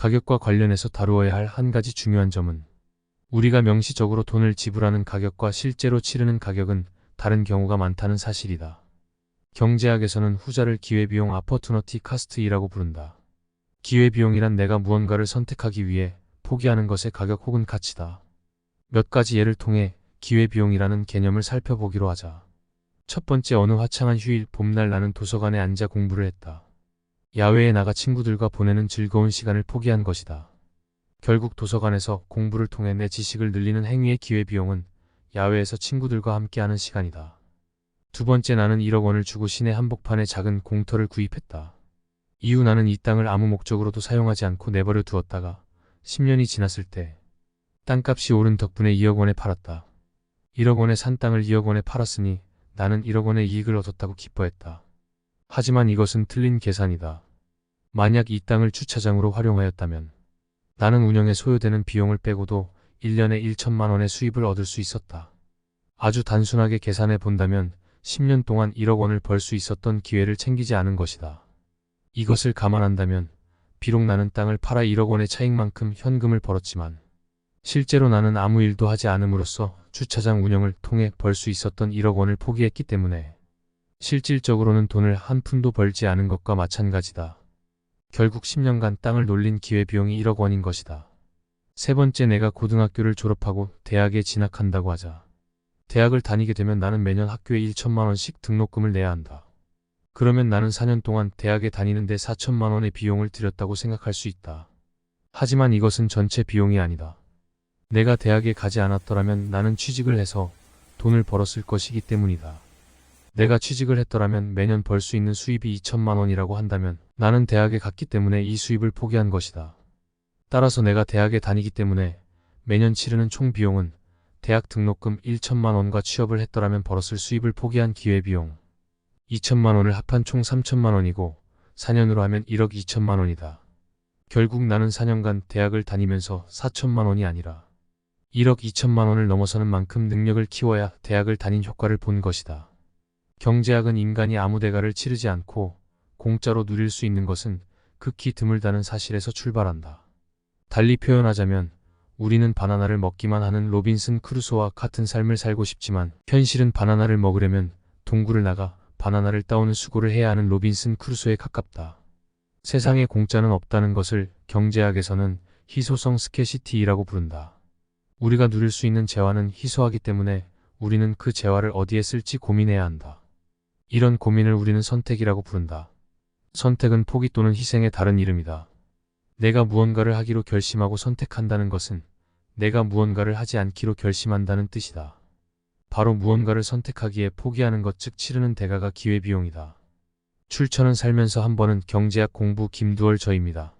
가격과 관련해서 다루어야 할 한 가지 중요한 점은 우리가 명시적으로 돈을 지불하는 가격과 실제로 치르는 가격은 다른 경우가 많다는 사실이다. 경제학에서는 후자를 기회비용 (opportunity cost)이라고 부른다. 기회비용이란 내가 무언가를 선택하기 위해 포기하는 것의 가격 혹은 가치다. 몇 가지 예를 통해 기회비용이라는 개념을 살펴보기로 하자. 첫 번째, 어느 화창한 휴일 봄날 나는 도서관에 앉아 공부를 했다. 야외에 나가 친구들과 보내는 즐거운 시간을 포기한 것이다. 결국 도서관에서 공부를 통해 내 지식을 늘리는 행위의 기회비용은 야외에서 친구들과 함께하는 시간이다. 두 번째, 나는 1억 원을 주고 시내 한복판에 작은 공터를 구입했다. 이후 나는 이 땅을 아무 목적으로도 사용하지 않고 내버려 두었다가 10년이 지났을 때 땅값이 오른 덕분에 2억 원에 팔았다. 1억 원에 산 땅을 2억 원에 팔았으니 나는 1억 원의 이익을 얻었다고 기뻐했다. 하지만 이것은 틀린 계산이다. 만약 이 땅을 주차장으로 활용하였다면 나는 운영에 소요되는 비용을 빼고도 1년에 1천만 원의 수입을 얻을 수 있었다. 아주 단순하게 계산해 본다면 10년 동안 1억 원을 벌 수 있었던 기회를 챙기지 않은 것이다. 이것을 감안한다면 비록 나는 땅을 팔아 1억 원의 차익만큼 현금을 벌었지만 실제로 나는 아무 일도 하지 않음으로써 주차장 운영을 통해 벌 수 있었던 1억 원을 포기했기 때문에 실질적으로는 돈을 한 푼도 벌지 않은 것과 마찬가지다. 결국 10년간 땅을 놀린 기회비용이 1억 원인 것이다. 세 번째, 내가 고등학교를 졸업하고 대학에 진학한다고 하자. 대학을 다니게 되면 나는 매년 학교에 1천만 원씩 등록금을 내야 한다. 그러면 나는 4년 동안 대학에 다니는데 4천만 원의 비용을 들였다고 생각할 수 있다. 하지만 이것은 전체 비용이 아니다. 내가 대학에 가지 않았더라면 나는 취직을 해서 돈을 벌었을 것이기 때문이다. 내가 취직을 했더라면 매년 벌 수 있는 수입이 2천만 원이라고 한다면 나는 대학에 갔기 때문에 이 수입을 포기한 것이다. 따라서 내가 대학에 다니기 때문에 매년 치르는 총 비용은 대학 등록금 1천만 원과 취업을 했더라면 벌었을 수입을 포기한 기회비용 2천만 원을 합한 총 3천만 원이고 4년으로 하면 1억 2천만 원이다. 결국 나는 4년간 대학을 다니면서 4천만 원이 아니라 1억 2천만 원을 넘어서는 만큼 능력을 키워야 대학을 다닌 효과를 본 것이다. 경제학은 인간이 아무 대가를 치르지 않고 공짜로 누릴 수 있는 것은 극히 드물다는 사실에서 출발한다. 달리 표현하자면 우리는 바나나를 먹기만 하는 로빈슨 크루소와 같은 삶을 살고 싶지만 현실은 바나나를 먹으려면 동굴을 나가 바나나를 따오는 수고를 해야 하는 로빈슨 크루소에 가깝다. 세상에 공짜는 없다는 것을 경제학에서는 희소성 스캐시티라고 부른다. 우리가 누릴 수 있는 재화는 희소하기 때문에 우리는 그 재화를 어디에 쓸지 고민해야 한다. 이런 고민을 우리는 선택이라고 부른다. 선택은 포기 또는 희생의 다른 이름이다. 내가 무언가를 하기로 결심하고 선택한다는 것은 내가 무언가를 하지 않기로 결심한다는 뜻이다. 바로 무언가를 선택하기에 포기하는 것, 즉 치르는 대가가 기회비용이다. 출처는 살면서 한 번은 경제학 공부 김두월 저입니다.